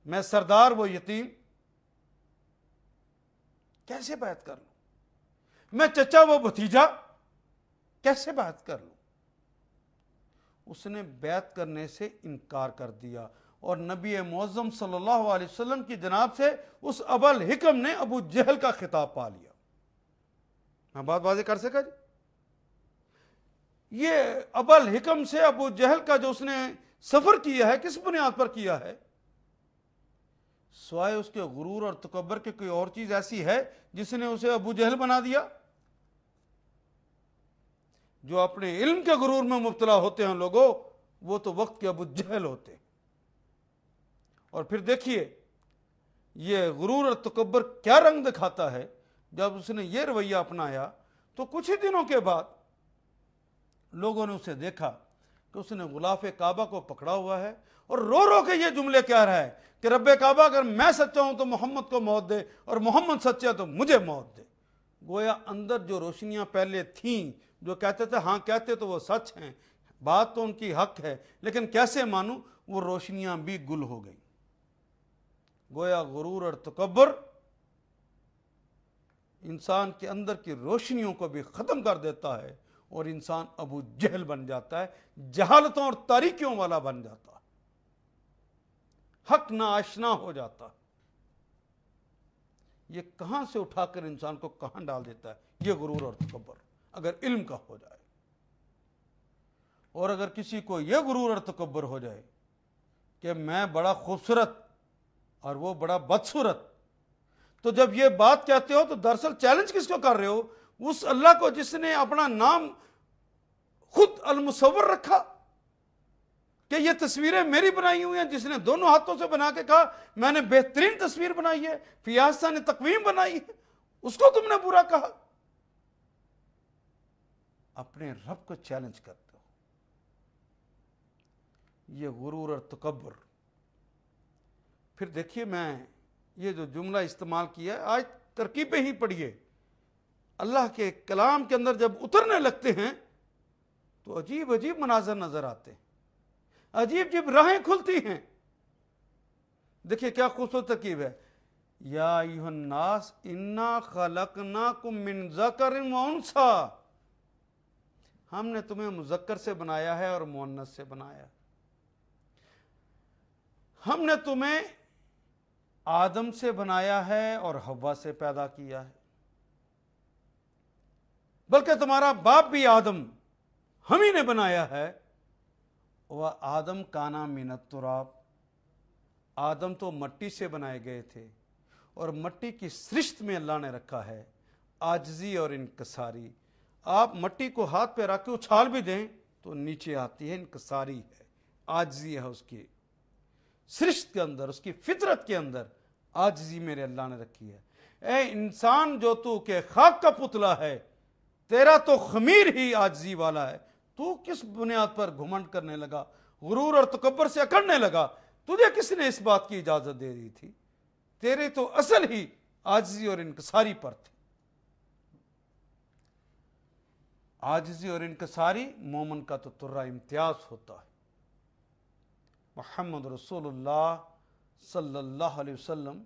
میں سردار وہ یتیم کیسے بیعت کر لوں؟ میں چچا وہ بھتیجا کیسے بیعت کر لوں؟ اس نے بیعت کرنے سے انکار کر دیا، اور نبی معظم صلی اللہ علیہ وسلم کی جناب سے اس ابا الحکم نے ابو جہل کا خطاب پا لیا۔ میں بات واضح کر سکا جی؟ یہ ابا الحکم سے ابو جہل کا جو اس نے سفر کیا ہے، کس بنیاد پر کیا ہے؟ سوائے اس کے غرور اور تکبر کے کوئی اور چیز ایسی ہے جس نے اسے ابو جہل بنا دیا؟ جو اپنے علم کے غرور میں مبتلا ہوتے ہیں لوگوں، وہ تو وقت کے ابو جہل ہوتے ہیں۔ اور پھر دیکھیے یہ غرور اور تکبر کیا رنگ دکھاتا ہے۔ جب اس نے یہ رویہ اپنایا تو کچھ ہی دنوں کے بعد لوگوں نے اسے دیکھا کہ اس نے غلاف کعبہ کو پکڑا ہوا ہے اور رو رو کے یہ جملے کہہ رہا ہے کہ رب کعبہ اگر میں سچا ہوں تو محمد کو موت دے، اور محمد سچا تو مجھے موت دے۔ گویا اندر جو روشنیاں پہلے تھیں، جو کہتے تھے ہاں کہتے تو وہ سچ ہیں، بات تو ان کی حق ہے، لیکن کیسے مانوں، وہ روشنیاں بھی گل ہو گئیں۔ گویا غرور اور تکبر انسان کے اندر کی روشنیوں کو بھی ختم کر دیتا ہے، اور انسان ابو جہل بن جاتا ہے، جہالتوں اور تاریکیوں والا بن جاتا ہے، حق نہ آشنا ہو جاتا۔ یہ کہاں سے اٹھا کر انسان کو کہاں ڈال دیتا ہے؟ یہ غرور اور تکبر اگر علم کا ہو جائے، اور اگر کسی کو یہ غرور اور تکبر ہو جائے کہ میں بڑا خوبصورت اور وہ بڑا بدصورت، تو جب یہ بات کہتے ہو تو دراصل چیلنج کس کو کر رہے ہو؟ اس اللہ کو جس نے اپنا نام خود المصور رکھا کہ یہ تصویریں میری بنائی ہوئی ہیں، جس نے دونوں ہاتھوں سے بنا کے کہا میں نے بہترین تصویر بنائی ہے، فیاض نے تقویم بنائی ہے، اس کو تم نے برا کہا۔ اپنے رب کو چیلنج کرتے ہو۔ یہ غرور اور تکبر۔ پھر دیکھیے میں یہ جو جملہ استعمال کیا ہے، آج ترکیبیں ہی پڑھیے، اللہ کے کلام کے اندر جب اترنے لگتے ہیں تو عجیب عجیب مناظر نظر آتے ہیں، عجیب عجیب راہیں کھلتی ہیں۔ دیکھیے کیا خوبصورت ترکیب ہے، یا ایھا الناس انا خلقناکم من ذکر و انثی، ہم نے تمہیں مذکر سے بنایا ہے اور مؤنث سے بنایا ہے۔ ہم نے تمہیں آدم سے بنایا ہے اور حوا سے پیدا کیا ہے، بلکہ تمہارا باپ بھی آدم ہم ہی نے بنایا ہے۔ وہ آدم کانا من التراب، آدم تو مٹی سے بنائے گئے تھے، اور مٹی کی سرشت میں اللہ نے رکھا ہے عاجزی اور انکساری۔ آپ مٹی کو ہاتھ پہ رکھ کے اچھال بھی دیں تو نیچے آتی ہے، انکساری ہے، عاجزی ہے، اس کی سرشت کے اندر، اس کی فطرت کے اندر عاجزی میرے اللہ نے رکھی ہے۔ اے انسان جو تو کہ خاک کا پتلا ہے، تیرا تو خمیر ہی عاجزی والا ہے، تو کس بنیاد پر گھمنڈ کرنے لگا، غرور اور تکبر سے اکڑنے لگا؟ تجھے کس نے اس بات کی اجازت دے دی تھی؟ تیرے تو اصل ہی عاجزی اور انکساری پر تھی۔ عاجزی اور انکساری مومن کا تو ترہ امتیاز ہوتا ہے۔ محمد رسول اللہ صلی اللہ علیہ وسلم،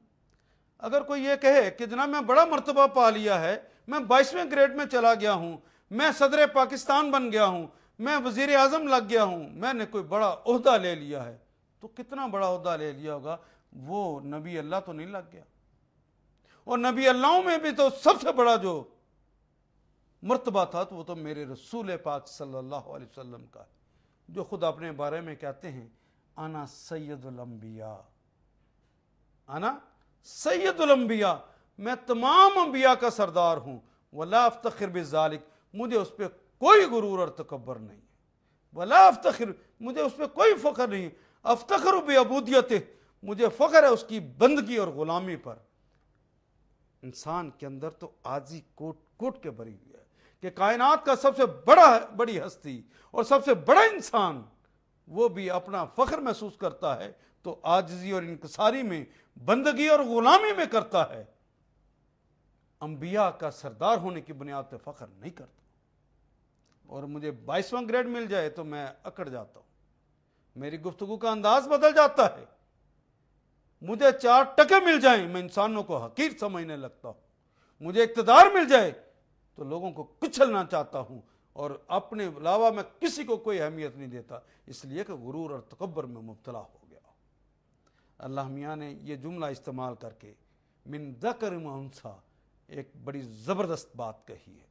اگر کوئی یہ کہے کہ جناب میں بڑا مرتبہ پا لیا ہے، میں 22ویں گریڈ میں چلا گیا ہوں، میں صدر پاکستان بن گیا ہوں، میں وزیر اعظم لگ گیا ہوں، میں نے کوئی بڑا عہدہ لے لیا ہے، تو کتنا بڑا عہدہ لے لیا ہوگا؟ وہ نبی اللہ تو نہیں لگ گیا؟ اور نبی اللہوں میں بھی تو سب سے بڑا جو مرتبہ تھا تو وہ تو میرے رسول پاک صلی اللہ علیہ وسلم کا ہے، جو خود اپنے بارے میں کہتے ہیں انا سید الانبیاء، انا سید الانبیاء، میں تمام انبیاء کا سردار ہوں، ولا افتخر بذالک، مجھے اس پہ کوئی غرور اور تکبر نہیں، ولا افتخر، مجھے اس پہ کوئی فخر نہیں، افتخر بعبودیتہ، مجھے فخر ہے اس کی بندگی اور غلامی پر۔ انسان کے اندر تو عاجزی کوٹ کوٹ کے بھری ہوئی ہے کہ کائنات کا سب سے بڑی ہستی اور سب سے بڑا انسان وہ بھی اپنا فخر محسوس کرتا ہے تو عاجزی اور انکساری میں، بندگی اور غلامی میں کرتا ہے، انبیاء کا سردار ہونے کی بنیاد پہ فخر نہیں کرتا۔ اور مجھے 22واں گریڈ مل جائے تو میں اکڑ جاتا ہوں، میری گفتگو کا انداز بدل جاتا ہے، مجھے 4 ٹکے مل جائیں میں انسانوں کو حقیر سمجھنے لگتا ہوں، مجھے اقتدار مل جائے تو لوگوں کو کچلنا چاہتا ہوں، اور اپنے علاوہ میں کسی کو کوئی اہمیت نہیں دیتا، اس لیے کہ غرور اور تکبر میں مبتلا ہو گیا۔ اللہ میاں نے یہ جملہ استعمال کر کے من ذکر و انثی ایک بڑی زبردست بات کہی ہے۔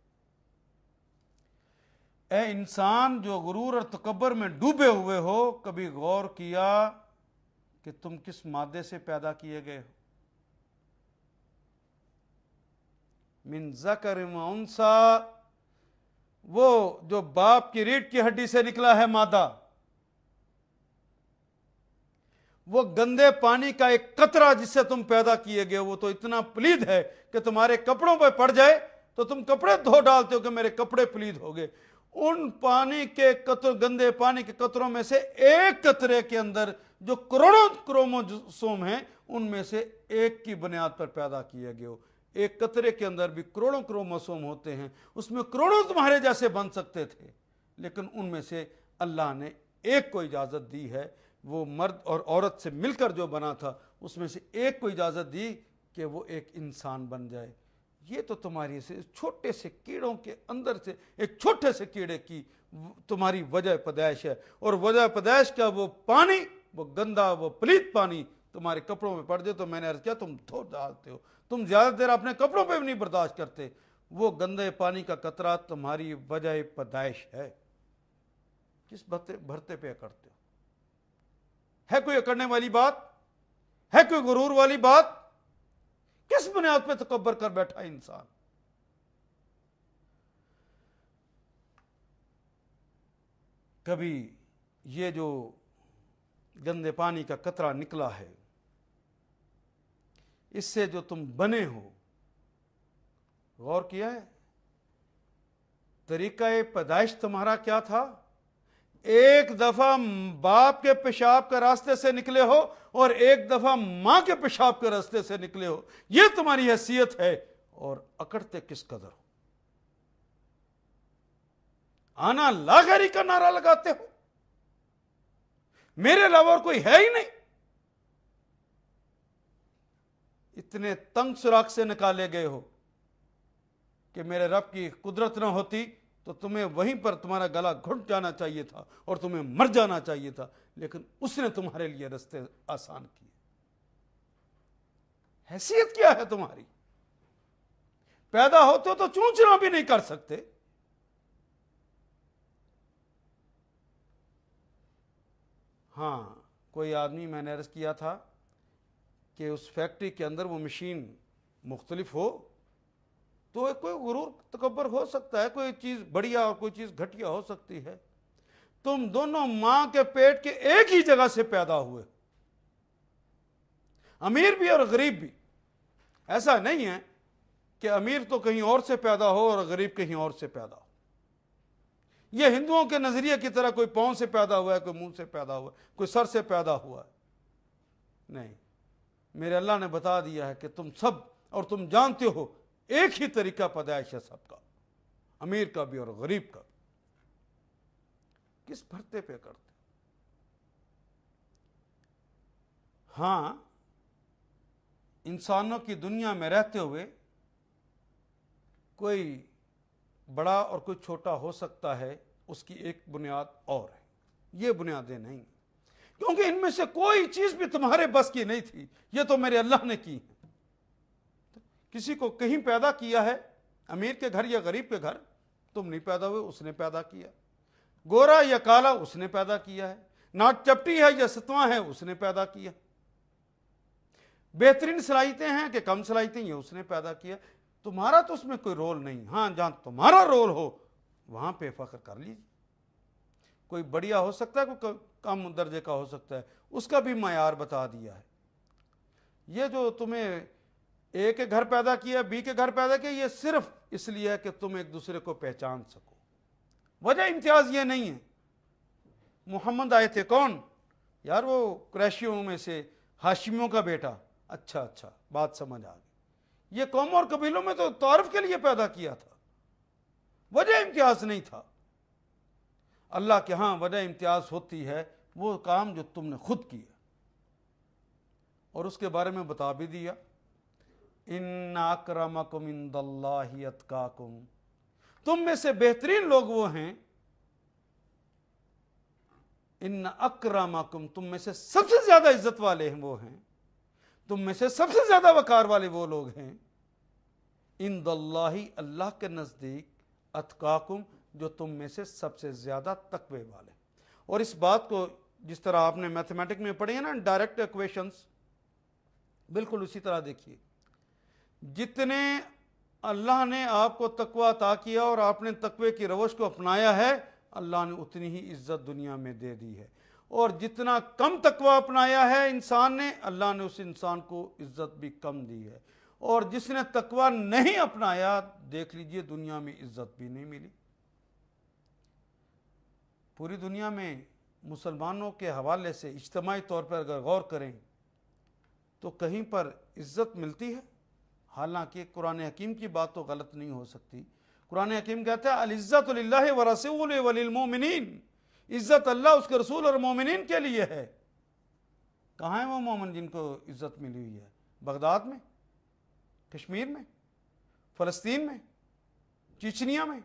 اے انسان جو غرور اور تکبر میں ڈوبے ہوئے ہو، کبھی غور کیا کہ تم کس مادے سے پیدا کیے گئے ہو؟ من ذکر و انثی، وہ جو باپ کی ریڑھ کی ہڈی سے نکلا ہے مادہ، وہ گندے پانی کا ایک قطرہ جس سے تم پیدا کیے گئے، وہ تو اتنا پلید ہے کہ تمہارے کپڑوں پہ پڑ جائے تو تم کپڑے دھو ڈالتے ہو کہ میرے کپڑے پلید ہو گئے۔ ان پانی کے قطر، گندے پانی کے قطروں میں سے ایک قطرے کے اندر جو کروڑوں کروموسوم ہیں، ان میں سے ایک کی بنیاد پر پیدا کیے گئے ہو۔ ایک قطرے کے اندر بھی کروڑوں کروموسوم ہوتے ہیں، اس میں کروڑوں تمہارے جیسے بن سکتے تھے، لیکن ان میں سے اللہ نے ایک کو اجازت دی ہے، وہ مرد اور عورت سے مل کر جو بنا تھا اس میں سے ایک کو اجازت دی کہ وہ ایک انسان بن جائے۔ یہ تو تمہاری سے چھوٹے سے کیڑوں کے اندر سے ایک چھوٹے سے کیڑے کی تمہاری وجہ پیدائش ہے، اور وجہ پیدائش کا وہ پانی، وہ گندا، وہ پلید پانی تمہارے کپڑوں میں پڑ جائے تو میں نے عرض کیا تم دھو ڈالتے ہو، تم زیادہ دیر اپنے کپڑوں پہ بھی نہیں برداشت کرتے۔ وہ گندے پانی کا قطرہ تمہاری وجہ پیدائش ہے، کس بھرتے پہ کرتے ہو؟ ہے کوئی اکڑنے والی بات؟ ہے کوئی غرور والی بات؟ کس بنیاد پہ تکبر کر بیٹھا انسان؟ کبھی یہ جو گندے پانی کا قطرہ نکلا ہے، اس سے جو تم بنے ہو، غور کیا ہے طریقہ پیدائش تمہارا کیا تھا؟ ایک دفعہ باپ کے پیشاب کے راستے سے نکلے ہو اور ایک دفعہ ماں کے پیشاب کے راستے سے نکلے ہو، یہ تمہاری حیثیت ہے، اور اکڑتے کس قدر ہو؟ آنا لا غیری کا نعرہ لگاتے ہو، میرے علاوہ اور کوئی ہے ہی نہیں۔ اتنے تنگ سوراخ سے نکالے گئے ہو کہ میرے رب کی قدرت نہ ہوتی تو تمہیں وہیں پر تمہارا گلا گھٹ جانا چاہیے تھا اور تمہیں مر جانا چاہیے تھا، لیکن اس نے تمہارے لیے رستے آسان کیے۔ حیثیت کیا ہے تمہاری؟ پیدا ہوتے ہو تو چونچنا بھی نہیں کر سکتے۔ ہاں، کوئی آدمی، میں نے عرض کیا تھا کہ اس فیکٹری کے اندر وہ مشین مختلف ہو تو کوئی غرور تکبر ہو سکتا ہے، کوئی چیز بڑھیا اور کوئی چیز گھٹیا ہو سکتی ہے۔ تم دونوں ماں کے پیٹ کے ایک ہی جگہ سے پیدا ہوئے، امیر بھی اور غریب بھی۔ ایسا نہیں ہے کہ امیر تو کہیں اور سے پیدا ہو اور غریب کہیں اور سے پیدا ہو۔ یہ ہندوؤں کے نظریے کی طرح کوئی پاؤں سے پیدا ہوا ہے، کوئی منہ سے پیدا ہوا ہے، کوئی سر سے پیدا ہوا ہے، نہیں۔ میرے اللہ نے بتا دیا ہے کہ تم سب، اور تم جانتے ہو ایک ہی طریقہ پیدائش ہے سب کا، امیر کا بھی اور غریب کا بھی۔ کس بھرتے پہ کرتے؟ ہاں، انسانوں کی دنیا میں رہتے ہوئے کوئی بڑا اور کوئی چھوٹا ہو سکتا ہے، اس کی ایک بنیاد اور ہے، یہ بنیادیں نہیں، کیونکہ ان میں سے کوئی چیز بھی تمہارے بس کی نہیں تھی، یہ تو میرے اللہ نے کی ہے۔ کسی کو کہیں پیدا کیا ہے، امیر کے گھر یا غریب کے گھر، تم نہیں پیدا ہوئے، اس نے پیدا کیا۔ گورا یا کالا، اس نے پیدا کیا ہے۔ ناک چپٹی ہے یا ستواں ہے، اس نے پیدا کیا۔ بہترین صلاحیتیں ہیں کہ کم صلاحیتیں، یہ اس نے پیدا کیا۔ تمہارا تو اس میں کوئی رول نہیں۔ ہاں، جہاں تمہارا رول ہو وہاں پہ فخر کر لیجیے۔ کوئی بڑھیا ہو سکتا ہے، کوئی کم درجے کا ہو سکتا ہے، اس کا بھی معیار بتا دیا ہے۔ یہ جو تمہیں اے کے گھر پیدا کیا، بی کے گھر پیدا کیا، یہ صرف اس لیے ہے کہ تم ایک دوسرے کو پہچان سکو۔ وجہ امتیاز یہ نہیں ہے۔ محمد آئے تھے کون؟ یار وہ قریشیوں میں سے ہاشمیوں کا بیٹا۔ اچھا، بات سمجھ آ گئی۔ یہ قوم اور قبیلوں میں تو تعارف کے لیے پیدا کیا تھا، وجہ امتیاز نہیں تھا۔ اللہ کے ہاں وجہ امتیاز ہوتی ہے وہ کام جو تم نے خود کیا، اور اس کے بارے میں بتا بھی دیا، ان اکرمکم عند اللہ اتقاکم، تم میں سے بہترین لوگ وہ ہیں، ان اکرمکم، تم میں سے سب سے زیادہ عزت والے ہیں وہ ہیں، تم میں سے سب سے زیادہ وقار والے وہ لوگ ہیں، عند اللہ، اللہ کے نزدیک، اتقاکم، جو تم میں سے سب سے زیادہ تقوی والے۔ اور اس بات کو جس طرح آپ نے میتھمیٹک میں پڑھی ہے نا، ڈائریکٹ ایکویشنز، بالکل اسی طرح دیکھیے، جتنے اللہ نے آپ کو تقوی عطا کیا اور آپ نے تقوی کی روش کو اپنایا ہے، اللہ نے اتنی ہی عزت دنیا میں دے دی ہے، اور جتنا کم تقوی اپنایا ہے انسان نے، اللہ نے اس انسان کو عزت بھی کم دی ہے، اور جس نے تقوی نہیں اپنایا، دیکھ لیجئے دنیا میں عزت بھی نہیں ملی۔ پوری دنیا میں مسلمانوں کے حوالے سے اجتماعی طور پر اگر غور کریں تو کہیں پر عزت ملتی ہے؟ حالانکہ قرآن حکیم کی بات تو غلط نہیں ہو سکتی۔ قرآن حکیم کہتا ہے العزت للہ ورسولہ وللمؤمنین، عزت اللہ، اس کے رسول اور مومنین کے لیے ہے۔ کہاں ہیں وہ مومن جن کو عزت ملی ہوئی ہے؟ بغداد میں، کشمیر میں، فلسطین میں، چچنیا میں،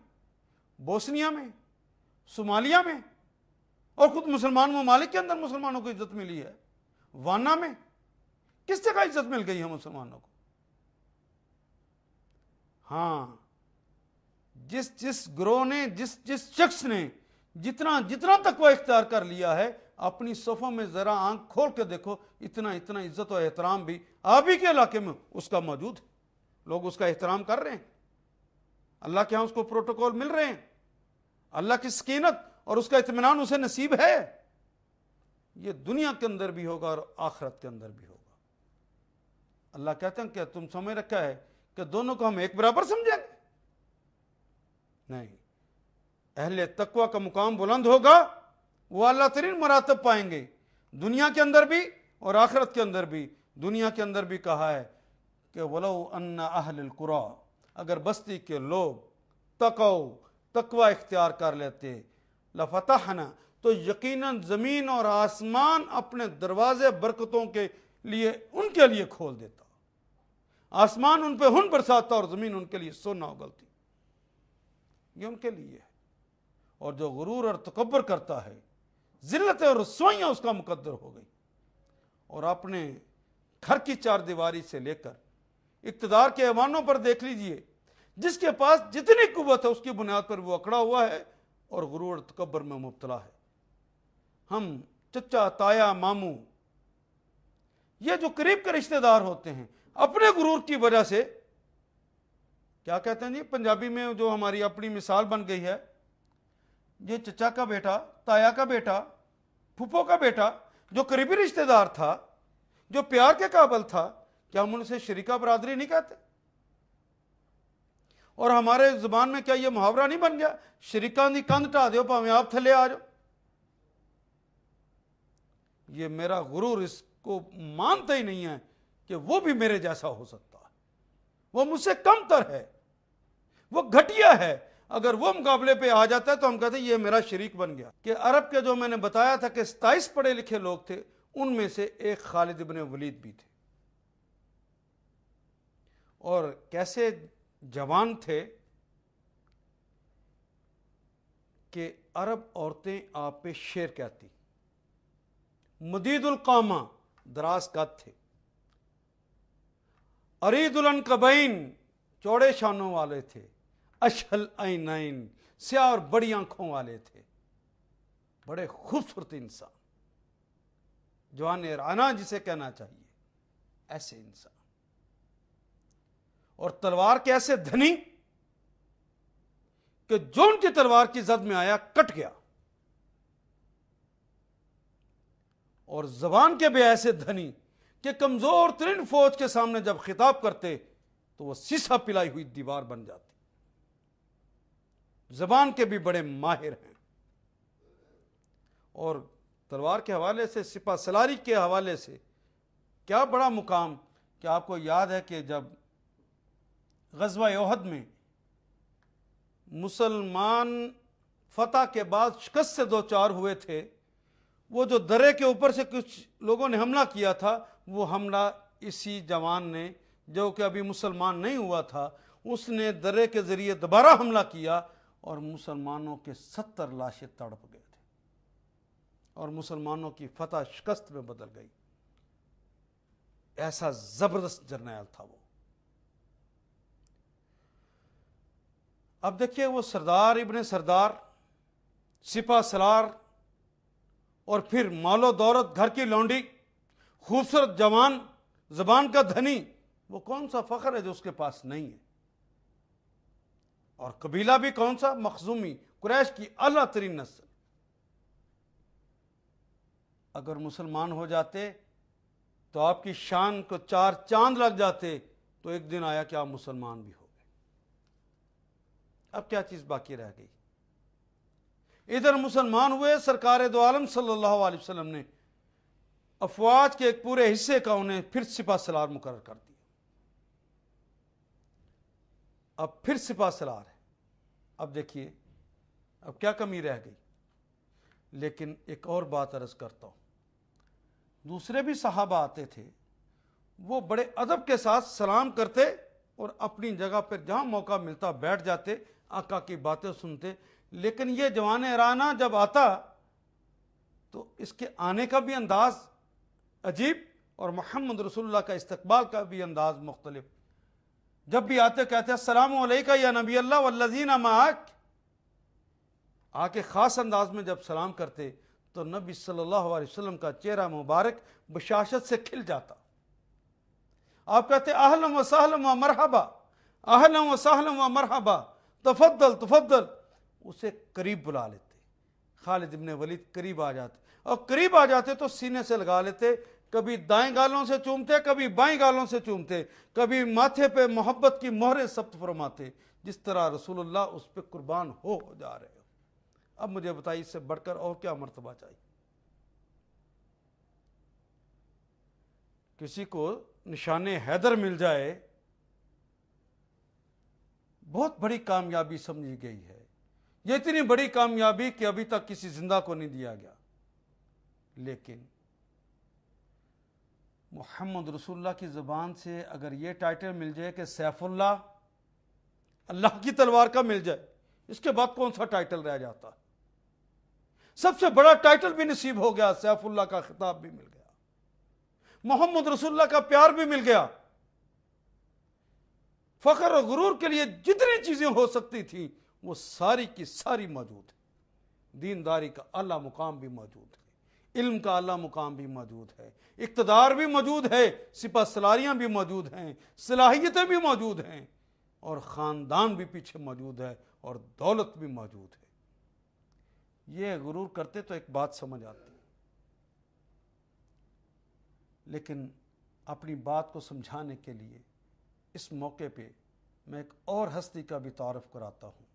بوسنیا میں، صومالیہ میں، اور خود مسلمان ممالک کے اندر مسلمانوں کو عزت ملی ہے۔ وانا میں کس جگہ عزت مل گئی ہے مسلمانوں کو؟ ہاں، جس گروہ نے، جس شخص نے جتنا تقوی اختیار کر لیا ہے، اپنی صفوں میں ذرا آنکھ کھول کے دیکھو، اتنا عزت و احترام بھی آپ ہی کے علاقے میں اس کا موجود ہے، لوگ اس کا احترام کر رہے ہیں، اللہ کے ہاں اس کو پروٹوکول مل رہے ہیں، اللہ کی سکینت اور اس کا اطمینان اسے نصیب ہے۔ یہ دنیا کے اندر بھی ہوگا اور آخرت کے اندر بھی ہوگا۔ اللہ کہتے ہیں کہ تم سمجھ رکھا ہے کہ دونوں کو ہم ایک برابر سمجھیں گے؟ نہیں، اہل تقوی کا مقام بلند ہوگا، وہ اعلیٰ ترین مراتب پائیں گے، دنیا کے اندر بھی اور آخرت کے اندر بھی۔ دنیا کے اندر بھی کہا ہے کہ وَلَوْ أَنَّ أَهْلِ الْقُرَىٰ، اگر بستی کے لوگ تقوی اختیار کر لیتے، لَفَتَحْنَا، تو یقیناً زمین اور آسمان اپنے دروازے برکتوں کے لیے ان کے لیے کھول دیتا، آسمان ان پہ ہن برساتا اور زمین ان کے لیے سونا اگلتی۔ یہ ان کے لیے ہے۔ اور جو غرور اور تکبر کرتا ہے، ذلت اور رسوائیاں اس کا مقدر ہو گئی، اور اپنے گھر کی چار دیواری سے لے کر اقتدار کے ایوانوں پر دیکھ لیجئے، جس کے پاس جتنی قوت ہے اس کی بنیاد پر وہ اکڑا ہوا ہے اور غرور اور تکبر میں مبتلا ہے۔ ہم چچا، تایا، ماموں، یہ جو قریب کے رشتہ دار ہوتے ہیں، اپنے غرور کی وجہ سے کیا کہتے ہیں جی پنجابی میں جو ہماری اپنی مثال بن گئی ہے، یہ چچا کا بیٹا، تایا کا بیٹا، پھپھو کا بیٹا، جو قریبی رشتہ دار تھا، جو پیار کے قابل تھا، کیا ہم ان سے شریکہ برادری نہیں کہتے؟ اور ہمارے زبان میں کیا یہ محاورہ نہیں بن گیا، شریکاں دی کندھ ٹھا دیو پاویں آپ تھلے آ جاؤ؟ یہ میرا غرور اس کو مانتا ہی نہیں ہے کہ وہ بھی میرے جیسا ہو سکتا ہے، وہ مجھ سے کم تر ہے، وہ گھٹیا ہے۔ اگر وہ مقابلے پہ آ جاتا ہے تو ہم کہتے ہیں یہ میرا شریک بن گیا۔ کہ عرب کے جو میں نے بتایا تھا کہ 27 پڑھے لکھے لوگ تھے، ان میں سے ایک خالد ابن ولید بھی تھے، اور کیسے جوان تھے کہ عرب عورتیں آپ پہ شیر کہتی، مدید القامہ، دراز قد تھے، عرید العنقبین، چوڑے شانوں والے تھے، اشہل عینین، سیاہ اور بڑی آنکھوں والے تھے، بڑے خوبصورت انسان، جوان رانا جسے کہنا چاہیے، ایسے انسان، اور تلوار کے ایسے دھنی کہ جو ان کی تلوار کی زد میں آیا کٹ گیا، اور زبان کے بھی ایسے دھنی کہ کمزور ترین فوج کے سامنے جب خطاب کرتے تو وہ سیسا پلائی ہوئی دیوار بن جاتی۔ زبان کے بھی بڑے ماہر ہیں، اور تلوار کے حوالے سے، سپہ سلاری کے حوالے سے کیا بڑا مقام کہ آپ کو یاد ہے کہ جب غزوہ احد میں مسلمان فتح کے بعد شکست سے دو چار ہوئے تھے، وہ جو درے کے اوپر سے کچھ لوگوں نے حملہ کیا تھا، وہ حملہ اسی جوان نے جو کہ ابھی مسلمان نہیں ہوا تھا، اس نے درے کے ذریعے دوبارہ حملہ کیا اور مسلمانوں کے 70 لاشیں تڑپ گئے تھے اور مسلمانوں کی فتح شکست میں بدل گئی۔ ایسا زبردست جرنیل تھا وہ۔ اب دیکھیے وہ سردار ابن سردار، سپہ سالار، اور پھر مال و دولت، گھر کی لونڈی، خوبصورت جوان، زبان کا دھنی، وہ کون سا فخر ہے جو اس کے پاس نہیں ہے؟ اور قبیلہ بھی کون سا؟ مخزومی، قریش کی اعلیٰ ترین نسل۔ اگر مسلمان ہو جاتے تو آپ کی شان کو 4 چاند لگ جاتے، تو ایک دن آیا کہ آپ مسلمان بھی ہو گئے۔ اب کیا چیز باقی رہ گئی؟ ادھر مسلمان ہوئے، سرکار دو عالم صلی اللہ علیہ وسلم نے افواج کے ایک پورے حصے کا انہیں پھر سپہ سالار مقرر کر دیا۔ اب پھر سپہ سالار ہے۔ اب دیکھیے اب کیا کمی رہ گئی؟ لیکن ایک اور بات عرض کرتا ہوں، دوسرے بھی صحابہ آتے تھے، وہ بڑے ادب کے ساتھ سلام کرتے اور اپنی جگہ پر جہاں موقع ملتا بیٹھ جاتے، آقا کی باتیں سنتے۔ لیکن یہ جوان رانہ جب آتا تو اس کے آنے کا بھی انداز عجیب اور محمد رسول اللہ کا استقبال کا بھی انداز مختلف۔ جب بھی آتے کہتے السلام علیکہ یا نبی اللہ والذین معک، آ کے خاص انداز میں جب سلام کرتے تو نبی صلی اللہ علیہ وسلم کا چہرہ مبارک بشاشت سے کھل جاتا۔ آپ کہتے اہلا و سہلا و مرحبا، اہلا و سہلا و مرحبا، تفضل تفضل، اسے قریب بلا لیتے۔ خالد ابن ولید قریب آ جاتے، اور قریب آ جاتے تو سینے سے لگا لیتے، کبھی دائیں گالوں سے چومتے، کبھی بائیں گالوں سے چومتے، کبھی ماتھے پہ محبت کی مہریں ثبت فرماتے، جس طرح رسول اللہ اس پہ قربان ہو جا رہے ہو۔ اب مجھے بتائیے اس سے بڑھ کر اور کیا مرتبہ چاہیے؟ کسی کو نشان حیدر مل جائے بہت بڑی کامیابی سمجھی گئی ہے۔ یہ اتنی بڑی کامیابی کہ ابھی تک کسی زندہ کو نہیں دیا گیا۔ لیکن محمد رسول اللہ کی زبان سے اگر یہ ٹائٹل مل جائے کہ سیف اللہ، اللہ کی تلوار کا مل جائے، اس کے بعد کون سا ٹائٹل رہ جاتا؟ سب سے بڑا ٹائٹل بھی نصیب ہو گیا، سیف اللہ کا خطاب بھی مل گیا، محمد رسول اللہ کا پیار بھی مل گیا۔ فخر اور غرور کے لیے جتنی چیزیں ہو سکتی تھیں وہ ساری کی ساری موجود ہے۔ دینداری کا اعلیٰ مقام بھی موجود ہے، علم کا اعلیٰ مقام بھی موجود ہے، اقتدار بھی موجود ہے، سپہ سلاریاں بھی موجود ہیں، صلاحیتیں بھی موجود ہیں، اور خاندان بھی پیچھے موجود ہے، اور دولت بھی موجود ہے۔ یہ غرور کرتے تو ایک بات سمجھ آتی، لیکن اپنی بات کو سمجھانے کے لیے اس موقع پہ میں ایک اور ہستی کا بھی تعارف کراتا ہوں۔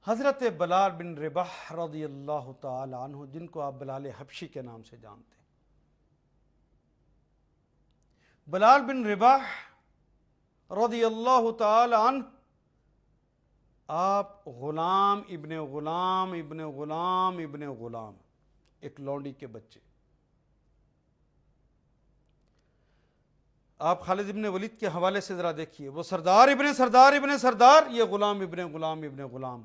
حضرت بلال بن رباح رضی اللہ تعالی عنہ، جن کو آپ بلال حبشی کے نام سے جانتے ہیں۔ بلال بن رباح رضی اللہ تعالی عنہ، آپ غلام ابن غلام ابن غلام ابن غلام، ایک لونڈی کے بچے۔ آپ خالد ابن ولید کے حوالے سے ذرا دیکھیے، وہ سردار ابن سردار ابن سردار، یہ غلام ابن غلام ابن غلام۔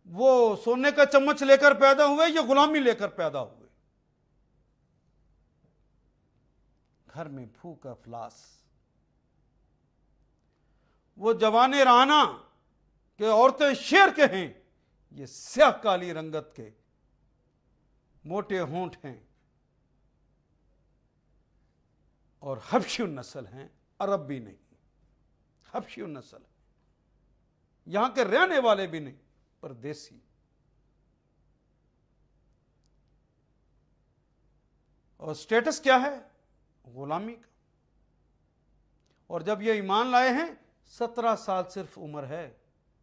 وہ سونے کا چمچ لے کر پیدا ہوئے، یہ غلامی لے کر پیدا ہوئے۔ گھر میں بھوک افلاس، وہ جوان رعنا کہ عورتیں شیر کے ہیں، یہ سیاہ کالی رنگت کے، موٹے ہونٹ ہیں، اور حبشی النسل ہیں، عرب بھی نہیں، حبشی النسل، یہاں کے رہنے والے بھی نہیں، پردیسی۔ اور سٹیٹس کیا ہے؟ غلامی کا۔ اور جب یہ ایمان لائے ہیں 17 سال صرف عمر ہے،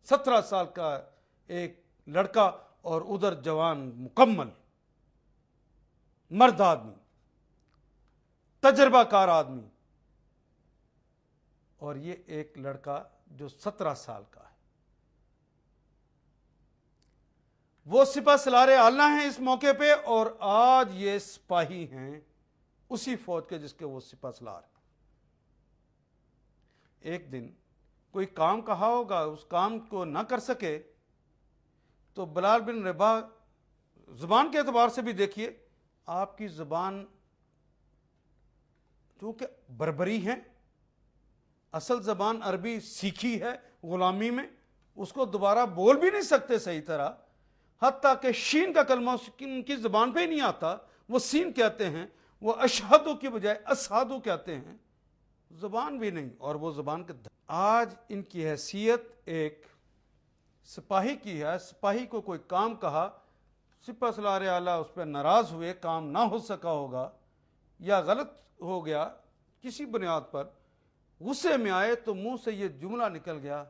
17 سال کا ایک لڑکا، اور ادھر جوان مکمل مرد آدمی، تجربہ کار آدمی، اور یہ ایک لڑکا جو 17 سال کا ہے۔ وہ سپہ سالار اعلیٰ ہیں اس موقع پہ، اور آج یہ سپاہی ہیں اسی فوج کے جس کے وہ سپہ سالار. ایک دن کوئی کام کہا ہوگا, اس کام کو نہ کر سکے تو بلال بن رباح, زبان کے اعتبار سے بھی دیکھیے, آپ کی زبان چونکہ بربری ہے, اصل زبان عربی سیکھی ہے غلامی میں, اس کو دوبارہ بول بھی نہیں سکتے صحیح طرح, حتیٰ کہ شین کا کلمہ ان کی زبان پہ ہی نہیں آتا, وہ سین کہتے ہیں, وہ اشہدو کی بجائے اسہدو کہتے ہیں, زبان بھی نہیں. اور وہ زبان کے آج ان کی حیثیت ایک سپاہی کی ہے. سپاہی کو کوئی کام کہا, سپہ سالار اعلیٰ اس پہ ناراض ہوئے, کام نہ ہو سکا ہوگا یا غلط ہو گیا کسی بنیاد پر, غصے میں آئے تو منہ سے یہ جملہ نکل گیا,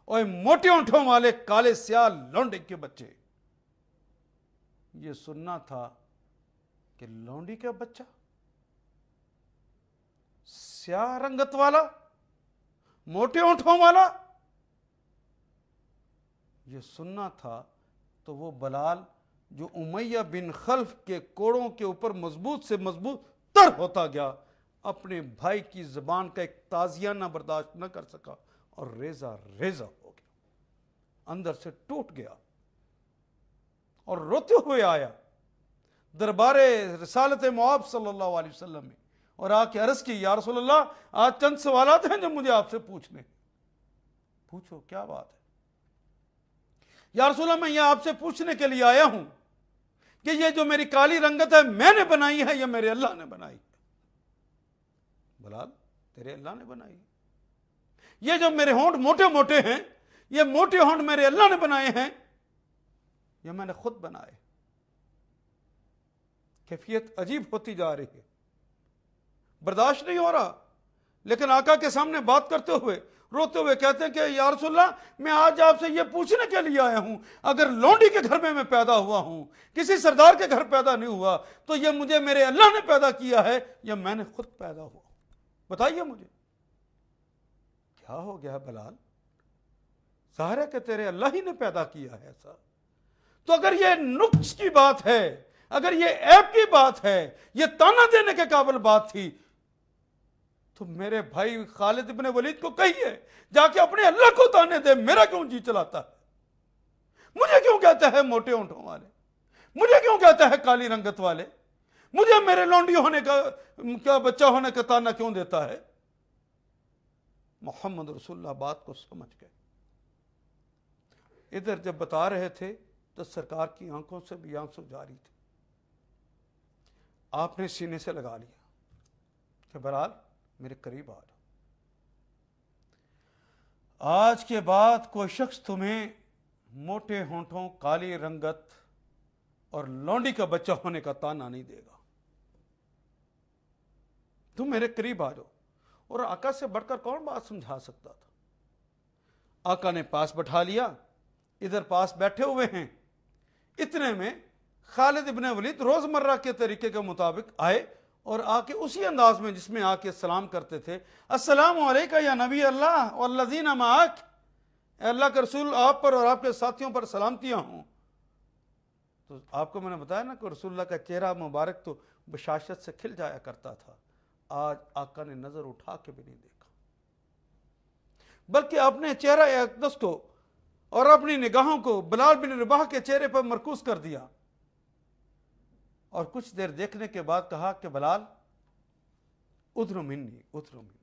اوے موٹے اونٹوں والے کالے سیاہ لونڈے کے بچے. یہ سننا تھا کہ لونڈی کا بچہ, سیاہ رنگت والا, موٹے اونٹوں والا, یہ سننا تھا تو وہ بلال جو امیہ بن خلف کے کوڑوں کے اوپر مضبوط سے مضبوط تر ہوتا گیا, اپنے بھائی کی زبان کا ایک تازیہ نہ برداشت نہ کر سکا اور ریزہ ریزہ ہو گیا, اندر سے ٹوٹ گیا اور روتے ہوئے آیا دربار رسالت مواب صلی اللہ علیہ وسلم میں, اور آ کے عرض کی, یا رسول اللہ, آج چند سوالات ہیں جو مجھے آپ سے پوچھنے. پوچھو, کیا بات ہے؟ یا رسول اللہ, میں یہ آپ سے پوچھنے کے لیے آیا ہوں کہ یہ جو میری کالی رنگت ہے میں نے بنائی ہے یا میرے اللہ نے بنائی ہے؟ بلال, تیرے اللہ نے بنائی ہے. یہ جو میرے ہونٹ موٹے موٹے ہیں, یہ موٹے ہونٹ میرے اللہ نے بنائے ہیں یا میں نے خود بنائے؟ کیفیت عجیب ہوتی جا رہی ہے, برداشت نہیں ہو رہا. لیکن آقا کے سامنے بات کرتے ہوئے روتے ہوئے کہتے ہیں کہ یا رسول اللہ, میں آج آپ سے یہ پوچھنے کے لیے آیا ہوں, اگر لونڈی کے گھر میں پیدا ہوا ہوں, کسی سردار کے گھر پیدا نہیں ہوا, تو یہ مجھے میرے اللہ نے پیدا کیا ہے یا میں نے خود پیدا ہوا؟ بتائیے مجھے. کیا ہو گیا بلال؟ ظاہر ہے کہ تیرے اللہ ہی نے پیدا کیا ہے ایسا. تو اگر یہ نقص کی بات ہے, اگر یہ عیب کی بات ہے, یہ تانا دینے کے قابل بات تھی, تو میرے بھائی خالد ابن ولید کو کہیے جا کے اپنے اللہ کو تانے دے. میرا کیوں جی چلاتا ہے؟ مجھے کیوں کہتا ہے موٹے اونٹوں والے؟ مجھے کیوں کہتا ہے کالی رنگت والے؟ مجھے میرے لونڈی ہونے کا بچہ ہونے کا تانا کیوں دیتا ہے؟ محمد رسول اللہ بات کو سمجھ گئے. ادھر جب بتا رہے تھے تو سرکار کی آنکھوں سے بھی آنسو جاری تھے. آپ نے سینے سے لگا لیا کہ بلال میرے قریب آ جاؤ. آج کے بعد کوئی شخص تمہیں موٹے ہونٹوں, کالی رنگت اور لونڈی کا بچہ ہونے کا تانا نہیں دے گا. تم میرے قریب آ جاؤ. اور آقا سے بڑھ کر کون بات سمجھا سکتا تھا؟ آقا نے پاس بٹھا لیا, ادھر پاس بیٹھے ہوئے ہیں. اتنے میں خالد ابن ولید روزمرہ کے طریقے کے مطابق آئے اور آ کے اسی انداز میں جس میں آ کے سلام کرتے تھے, السلام علیکم یا نبی اللہ والذین معک, اے اللہ کے رسول, آپ پر اور آپ کے ساتھیوں پر سلامتیاں ہوں. تو آپ کو میں نے بتایا نا کہ رسول اللہ کا چہرہ مبارک تو بشاشت سے کھل جایا کرتا تھا. آج آقا نے نظر اٹھا کے بھی نہیں دیکھا, بلکہ اپنے چہرہ اقدس کو اور اپنی نگاہوں کو بلال بن رباح کے چہرے پر مرکوز کر دیا, اور کچھ دیر دیکھنے کے بعد کہا کہ بلال ادھر منی, ادھر منی.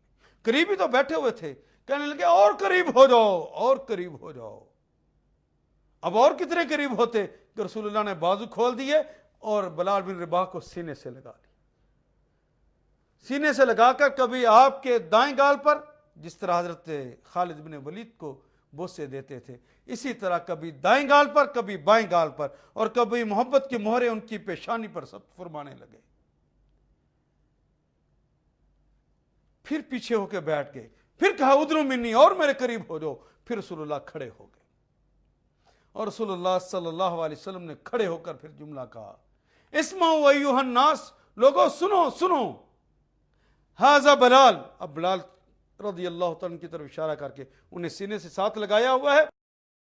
قریبی تو بیٹھے ہوئے تھے, کہنے لگے اور قریب ہو جاؤ, اور قریب ہو جاؤ. اب اور کتنے قریب ہوتے کہ رسول اللہ نے بازو کھول دیے اور بلال بن رباح کو سینے سے لگا لیا. سینے سے لگا کر کبھی آپ کے دائیں گال پر, جس طرح حضرت خالد بن ولید کو بوسے دیتے تھے, اسی طرح کبھی دائیں گال پر, کبھی بائیں گال پر, اور کبھی محبت کی مہریں ان کی پیشانی پر ثبت فرمانے لگے. پھر پیچھے ہو کے بیٹھ گئے, پھر کہا ادھر منی, اور میرے قریب ہو جاؤ. پھر رسول اللہ کھڑے ہو گئے, اور رسول اللہ صلی اللہ علیہ وسلم نے کھڑے ہو کر پھر جملہ کہا, اسمعوا ایھا الناس, لوگوں سنو سنو, ھذا بلال. اب بلال رضی اللہ تعالیٰ کی طرف اشارہ کر کے انہیں سینے سے ساتھ لگایا ہوا ہے.